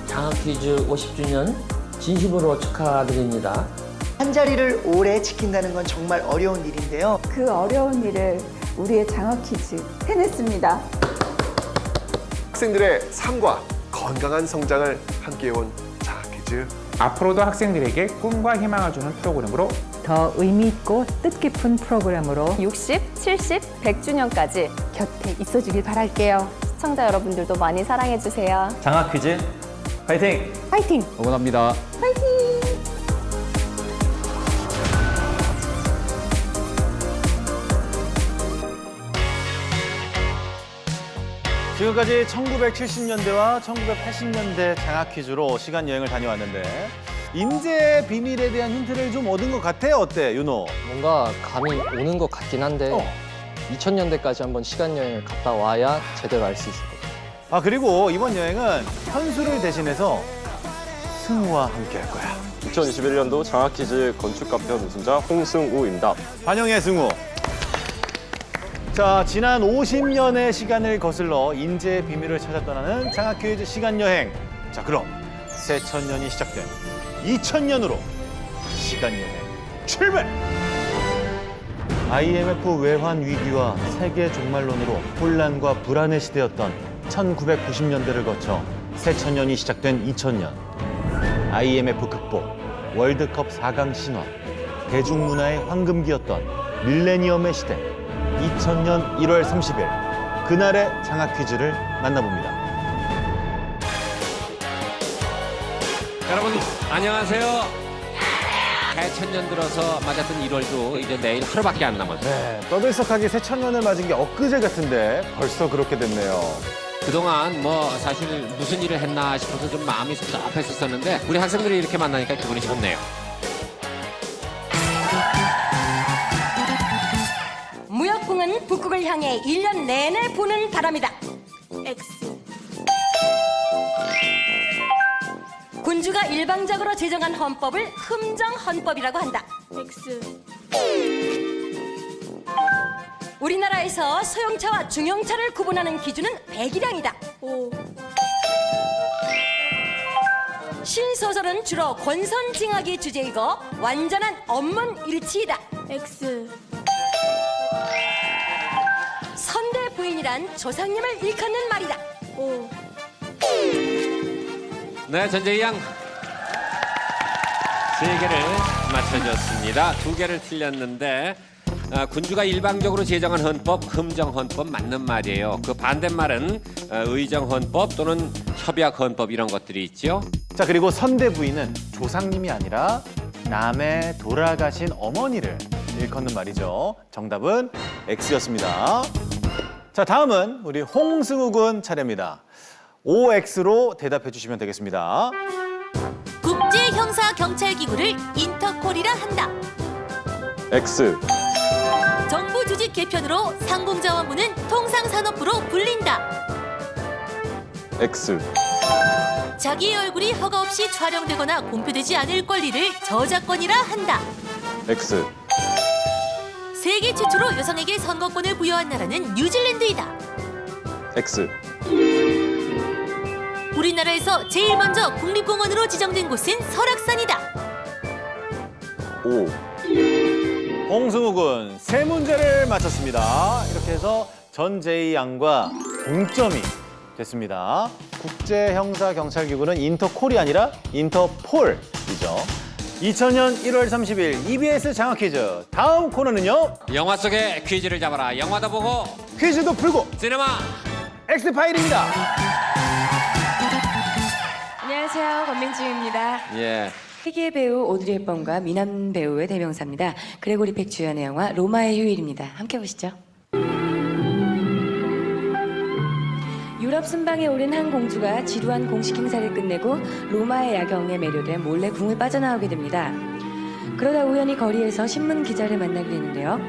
장학 퀴즈 50주년 진심으로 축하드립니다. 한 자리를 오래 지킨다는 건 정말 어려운 일인데요. 그 어려운 일을 우리의 장학 퀴즈 해냈습니다. 학생들의 삶과 건강한 성장을 함께해온 장학 퀴즈. 앞으로도 학생들에게 꿈과 희망을 주는 프로그램으로 더 의미 있고 뜻깊은 프로그램으로 60, 70, 100주년까지 곁에 있어주길 바랄게요. 시청자 여러분들도 많이 사랑해주세요. 장학 퀴즈 파이팅! 파이팅! 응원합니다. 지금까지 1970년대와 1980년대 장학 퀴즈로 시간 여행을 다녀왔는데 인재의 비밀에 대한 힌트를 좀 얻은 것 같아요. 어때, 윤호? 뭔가 감이 오는 것 같긴 한데 2000년대까지 한번 시간 여행을 갔다 와야 제대로 알 수 있을 것 같아요. 아, 그리고 이번 여행은 현수를 대신해서 승우와 함께 할 거야. 2021년도 장학 퀴즈 건축가편 우승자 홍승우입니다. 환영해, 승우. 자, 지난 50년의 시간을 거슬러 인재의 비밀을 찾아 떠나는 장학 퀴즈 시간 여행. 자, 그럼 새천년이 시작된 2000년으로 시간 여행 출발! IMF 외환 위기와 세계 종말론으로 혼란과 불안의 시대였던 1990년대를 거쳐 새천년이 시작된 2000년. IMF 극복, 월드컵 4강 신화, 대중문화의 황금기였던 밀레니엄의 시대. 2000년 1월 30일 그날의 장학 퀴즈를 만나봅니다. 여러분 안녕하세요. 새천년 들어서 맞았던 1월도 이제 내일 하루밖에 안 남았어요. 네, 떠들썩하게 새천년을 맞은 게 엊그제 같은데 벌써 그렇게 됐네요. 그동안 뭐 사실 무슨 일을 했나 싶어서 좀 마음이 섭섭했었는데 우리 학생들이 이렇게 만나니까 기분이 좋네요. 무역궁은 북극을 향해 1년 내내 부는 바람이다. X. 군주가 일방적으로 제정한 헌법을 흠정헌법이라고 한다. X. 우리나라에서 소형차와 중형차를 구분하는 기준은 배기량이다. O. 신소설은 주로 권선징악이 주제이고 완전한 언문일치이다. X. 선대 부인이란 조상님을 일컫는 말이다. O. 네, 전재희 양. 3개를 맞춰줬습니다. 2개를 틀렸는데 군주가 일방적으로 제정한 헌법, 흠정헌법 맞는 말이에요. 그 반대말은 의정헌법 또는 협약헌법 이런 것들이 있죠. 자, 그리고 선대 부인은 조상님이 아니라 남의 돌아가신 어머니를 일컫는 말이죠. 정답은 X였습니다. 자, 다음은 우리 홍승우 군 차례입니다. OX로 대답해 주시면 되겠습니다. 국제형사경찰기구를 인터폴이라 한다. X. 정부 조직 개편으로 상공자원부는 통상산업부로 불린다. X. 자기의 얼굴이 허가 없이 촬영되거나 공표되지 않을 권리를 저작권이라 한다. X. 세계 최초로 여성에게 선거권을 부여한 나라는 뉴질랜드이다. X. 우리나라에서 제일 먼저 국립공원으로 지정된 곳은 설악산이다. O. 홍승우 군 3문제를 맞췄습니다. 이렇게 해서 전재희 양과 동점이 됐습니다. 국제형사경찰기구는 인터콜이 아니라 인터폴이죠. 2000년 1월 30일 EBS 장학 퀴즈. 다음 코너는요. 영화 속의 퀴즈를 잡아라. 영화도 보고 퀴즈도 풀고 시네마 X파일입니다. 안녕하세요. 권민주입니다. 예. 세계 배우 오드리 헵번과 미남 배우의 대명사입니다. 그레고리 팩 주연의 영화 로마의 휴일입니다. 함께 보시죠. 유럽 순방에 오른 한 공주가 지루한 공식 행사를 끝내고 로마의 야경에 매료돼 몰래 궁을 빠져나오게 됩니다. 그러다 우연히 거리에서 신문 기자를 만나게 되는데요.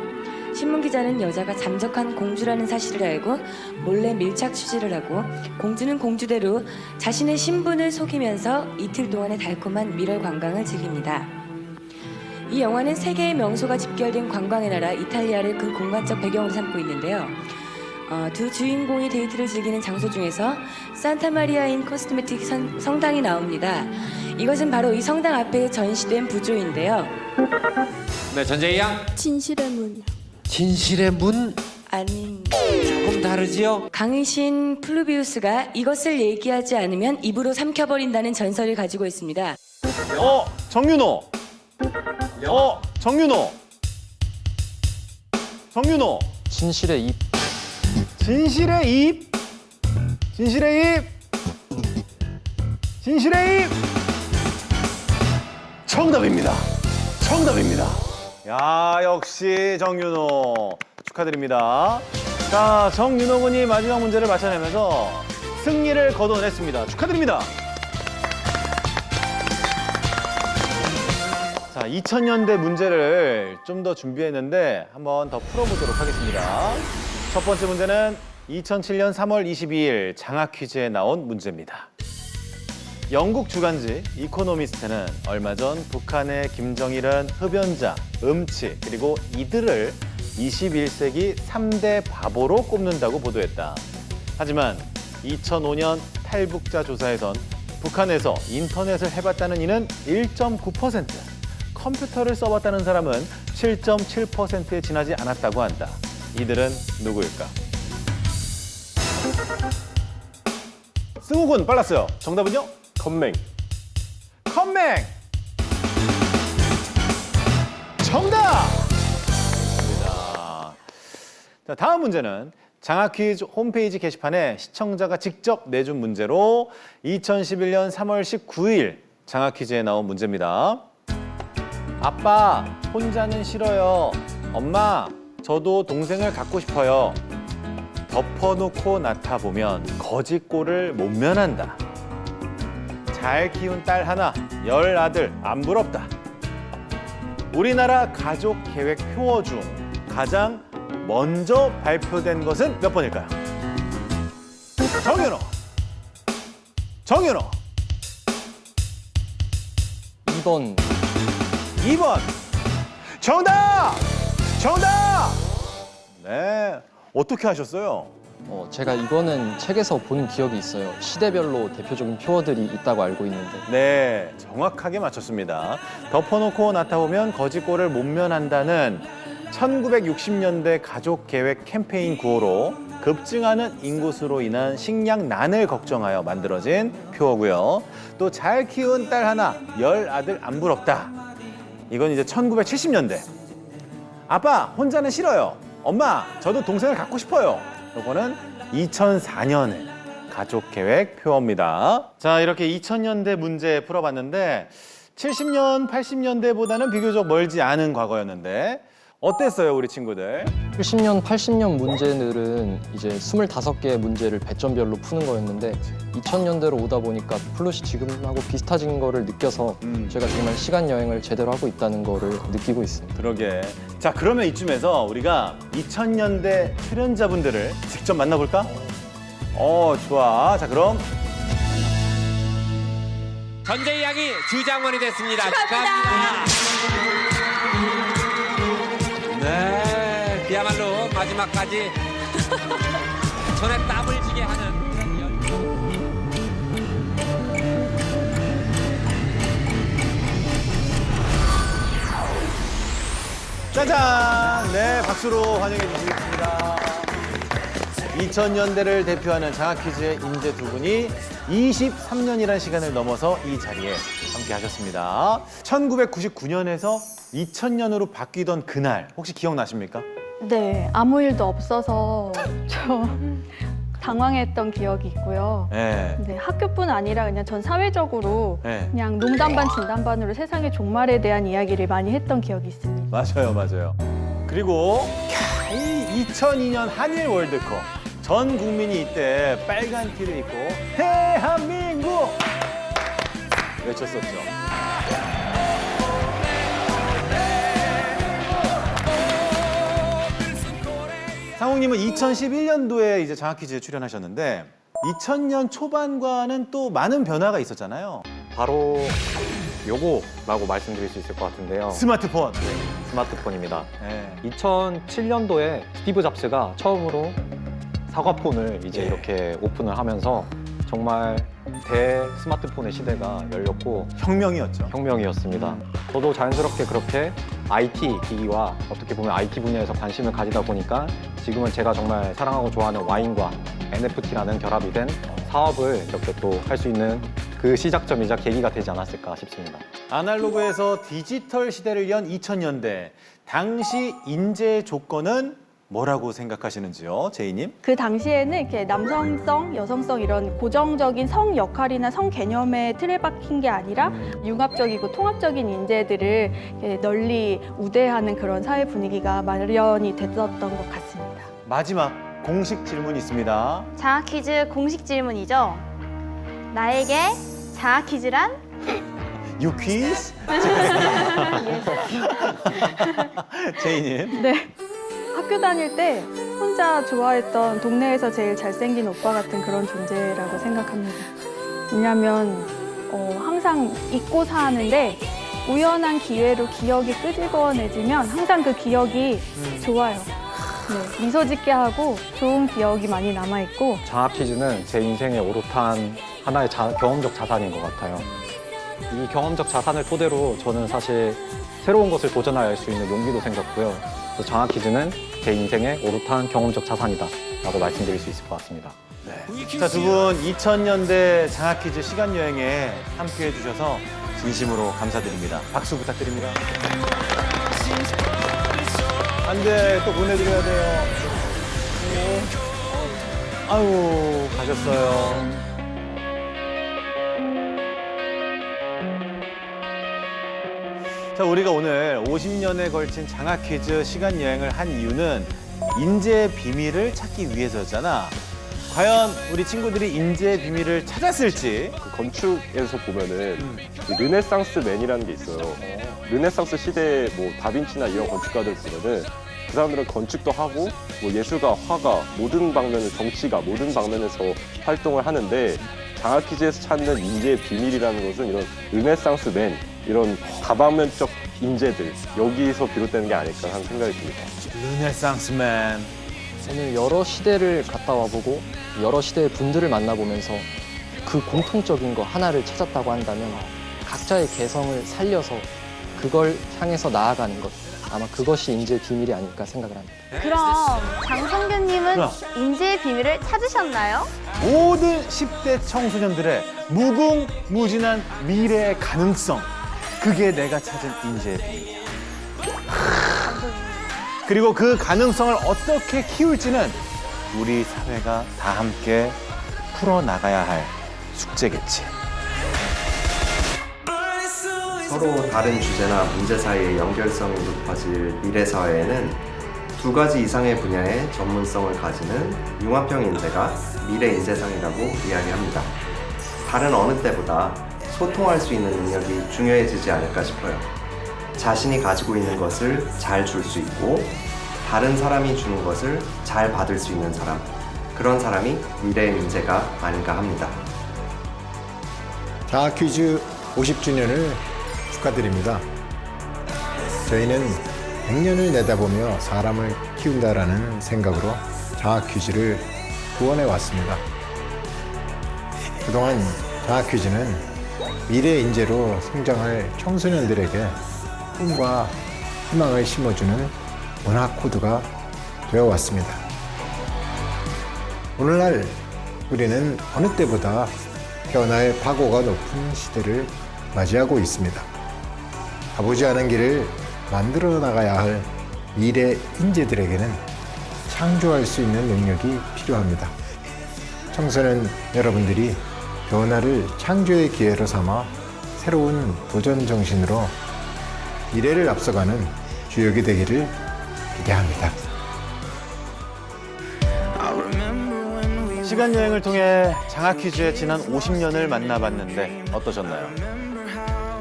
신문 기자는 여자가 잠적한 공주라는 사실을 알고 몰래 밀착 취재를 하고 공주는 공주대로 자신의 신분을 속이면서 이틀 동안의 달콤한 밀월 관광을 즐깁니다. 이 영화는 세계의 명소가 집결된 관광의 나라 이탈리아를 그 공간적 배경으로 삼고 있는데요. 두 주인공이 데이트를 즐기는 장소 중에서 산타마리아인 코스메틱 성당이 나옵니다. 이것은 바로 이 성당 앞에 전시된 부조인데요. 네, 전재희 양. 진실의 문이요. 진실의 문? 아닙니다. 조금 다르지요? 강의신 플루비우스가 이것을 얘기하지 않으면 입으로 삼켜버린다는 전설을 가지고 있습니다. 정윤호. 정윤호. 정윤호. 진실의 입. 진실의 입. 진실의 입. 진실의 입. 정답입니다. 정답입니다. 야, 역시 정윤호. 축하드립니다. 자, 정윤호 군이 마지막 문제를 맞춰내면서 승리를 거둬냈습니다. 축하드립니다. 자, 2000년대 문제를 좀 더 준비했는데 한번 더 풀어보도록 하겠습니다. 첫 번째 문제는 2007년 3월 22일 장학 퀴즈에 나온 문제입니다. 영국 주간지 이코노미스트는 얼마 전 북한의 김정일은 흡연자, 음치, 그리고 이들을 21세기 3대 바보로 꼽는다고 보도했다. 하지만 2005년 탈북자 조사에선 북한에서 인터넷을 해봤다는 이는 1.9%, 컴퓨터를 써봤다는 사람은 7.7%에 지나지 않았다고 한다. 이들은 누구일까? 승우 군 빨랐어요. 정답은요? 컴맹. 컴맹! 정답! 자, 다음 문제는 장학 퀴즈 홈페이지 게시판에 시청자가 직접 내준 문제로 2011년 3월 19일 장학 퀴즈에 나온 문제입니다. 아빠, 혼자는 싫어요. 엄마, 저도 동생을 갖고 싶어요. 덮어놓고 낳다보면 거짓골을 못 면한다. 잘 키운 딸 하나, 10 아들 안 부럽다. 우리나라 가족 계획 표어 중 가장 먼저 발표된 것은 몇 번일까요? 정윤호. 정윤호. 2번. 2번. 정답! 정답! 네. 어떻게 하셨어요? 제가 이거는 책에서 본 기억이 있어요. 시대별로 대표적인 표어들이 있다고 알고 있는데. 네. 정확하게 맞췄습니다. 덮어놓고 낳다보면 거짓골을 못 면한다는 1960년대 가족계획 캠페인 구호로 급증하는 인구수로 인한 식량난을 걱정하여 만들어진 표어고요. 또 잘 키운 딸 하나, 10 아들 안 부럽다. 이건 이제 1970년대. 아빠, 혼자는 싫어요. 엄마, 저도 동생을 갖고 싶어요. 요거는 2004년에 가족계획 표어입니다. 자, 이렇게 2000년대 문제 풀어봤는데 70년, 80년대보다는 비교적 멀지 않은 과거였는데 어땠어요, 우리 친구들? 70년, 80년 문제들은 이제 25개의 문제를 배점별로 푸는 거였는데 2000년대로 오다 보니까 플롯이 지금하고 비슷해진 거를 느껴서 제가 정말 시간 여행을 제대로 하고 있다는 거를 느끼고 있습니다. 그러게. 자, 그러면 이쯤에서 우리가 2000년대 출연자분들을 직접 만나볼까? 좋아. 자, 그럼 전재희 양이 주장원이 됐습니다. 축하합니다. 네, 그야말로 마지막까지 손에 땀을 쥐게 하는 그런 연주. 짜잔! 네, 박수로 환영해 주시겠습니다. 2000년대를 대표하는 장학 퀴즈의 인재 두 분이 23년이라는 시간을 넘어서 이 자리에 함께 하셨습니다. 1999년에서 2000년으로 바뀌던 그날 혹시 기억나십니까? 네, 아무 일도 없어서 좀 당황했던 기억이 있고요. 네. 네, 학교뿐 아니라 그냥 전 사회적으로 네. 그냥 농담반 진담반으로 세상의 종말에 대한 이야기를 많이 했던 기억이 있습니다. 맞아요, 맞아요. 그리고 이 2002년 한일 월드컵 전 국민이 이때 빨간 티를 입고 대한민국 외쳤었죠. 상욱님은 2011년도에 이제 장학 퀴즈에 출연하셨는데 2000년 초반과는 또 많은 변화가 있었잖아요. 바로 요거라고 말씀드릴 수 있을 것 같은데요. 스마트폰. 스마트폰입니다. 네. 2007년도에 스티브 잡스가 처음으로 사과폰을 이제 이렇게 오픈을 하면서 정말 대 스마트폰의 시대가 열렸고 혁명이었죠. 혁명이었습니다. 저도 자연스럽게 그렇게 IT 기기와 어떻게 보면 IT 분야에서 관심을 가지다 보니까 지금은 제가 정말 사랑하고 좋아하는 와인과 NFT라는 결합이 된 사업을 이렇게 또 할 수 있는 그 시작점이자 계기가 되지 않았을까 싶습니다. 아날로그에서 디지털 시대를 연 2000년대. 당시 인재 조건은 뭐라고 생각하시는지요, 제이님? 그 당시에는 이렇게 남성성, 여성성 이런 고정적인 성 역할이나 성 개념에 틀에 박힌 게 아니라 융합적이고 통합적인 인재들을 이렇게 널리 우대하는 그런 사회 분위기가 마련이 됐었던 것 같습니다. 마지막 공식 질문 있습니다. 장학 퀴즈 공식 질문이죠. 나에게 장학 퀴즈란? 유퀴즈? 제이님. 네. 학교 다닐 때 혼자 좋아했던 동네에서 제일 잘생긴 오빠 같은 그런 존재라고 생각합니다. 왜냐하면 항상 잊고 사는데 우연한 기회로 기억이 끄집어내지면 항상 그 기억이 좋아요. 네, 미소 짓게 하고 좋은 기억이 많이 남아있고 장학 퀴즈는 제 인생의 오롯한 하나의 경험적 자산인 것 같아요. 이 경험적 자산을 토대로 저는 사실 새로운 것을 도전할 수 있는 용기도 생겼고요. 그래서 장학 퀴즈는 제 인생의 오롯한 경험적 자산이다 라고 말씀드릴 수 있을 것 같습니다. 네. 자, 두 분 2000년대 장학 퀴즈 시간 여행에 함께해 주셔서 진심으로 감사드립니다. 박수 부탁드립니다. 안 돼, 또 보내드려야 돼요. 네. 아유, 가셨어요. 자, 우리가 오늘 50년에 걸친 장학 퀴즈 시간 여행을 한 이유는 인재의 비밀을 찾기 위해서잖아. 과연 우리 친구들이 인재의 비밀을 찾았을지. 그 건축에서 보면은 이 르네상스 맨이라는 게 있어요. 르네상스 시대의 뭐 다빈치나 이런 건축가들 보면은 그 사람들은 건축도 하고 뭐 예술가, 화가, 모든 방면을 정치가 모든 방면에서 활동을 하는데 장학 퀴즈에서 찾는 인재의 비밀이라는 것은 이런 르네상스 맨, 이런 다방면적 인재들, 여기서 비롯되는 게 아닐까 하는 생각이 듭니다. 르네상스맨. 오늘 여러 시대를 갔다 와보고 여러 시대의 분들을 만나보면서 그 공통적인 거 하나를 찾았다고 한다면 각자의 개성을 살려서 그걸 향해서 나아가는 것, 아마 그것이 인재의 비밀이 아닐까 생각을 합니다. 그럼 장성규님은 인재의 비밀을 찾으셨나요? 모든 10대 청소년들의 무궁무진한 미래의 가능성, 그게 내가 찾은 인재의 비밀이야. 그리고 그 가능성을 어떻게 키울지는 우리 사회가 다 함께 풀어나가야 할 숙제겠지. 서로 다른 주제나 문제 사이의 연결성이 높아질 미래 사회에는 두 가지 이상의 분야의 전문성을 가지는 융합형 인재가 미래 인재상이라고 이야기합니다. 다른 어느 때보다 소통할 수 있는 능력이 중요해지지 않을까 싶어요. 자신이 가지고 있는 것을 잘 줄 수 있고 다른 사람이 주는 것을 잘 받을 수 있는 사람, 그런 사람이 미래 인재가 아닌가 합니다. 장학 퀴즈 50주년을 축하드립니다. 저희는 100년을 내다보며 사람을 키운다라는 생각으로 장학 퀴즈를 구원해 왔습니다. 그동안 장학 퀴즈는 미래 인재로 성장할 청소년들에게 꿈과 희망을 심어주는 문화 코드가 되어 왔습니다. 오늘날 우리는 어느 때보다 변화의 파고가 높은 시대를 맞이하고 있습니다. 가보지 않은 길을 만들어 나가야 할 미래 인재들에게는 창조할 수 있는 능력이 필요합니다. 청소년 여러분들이 변화를 창조의 기회로 삼아 새로운 도전 정신으로 미래를 앞서가는 주역이 되기를 기대합니다. 시간 여행을 통해 장학 퀴즈의 지난 50년을 만나봤는데 어떠셨나요?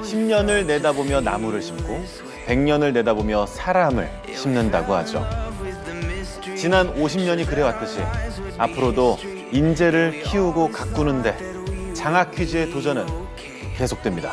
10년을 내다보며 나무를 심고 100년을 내다보며 사람을 심는다고 하죠. 지난 50년이 그래왔듯이 앞으로도 인재를 키우고 가꾸는데 장학 퀴즈의 도전은 계속됩니다.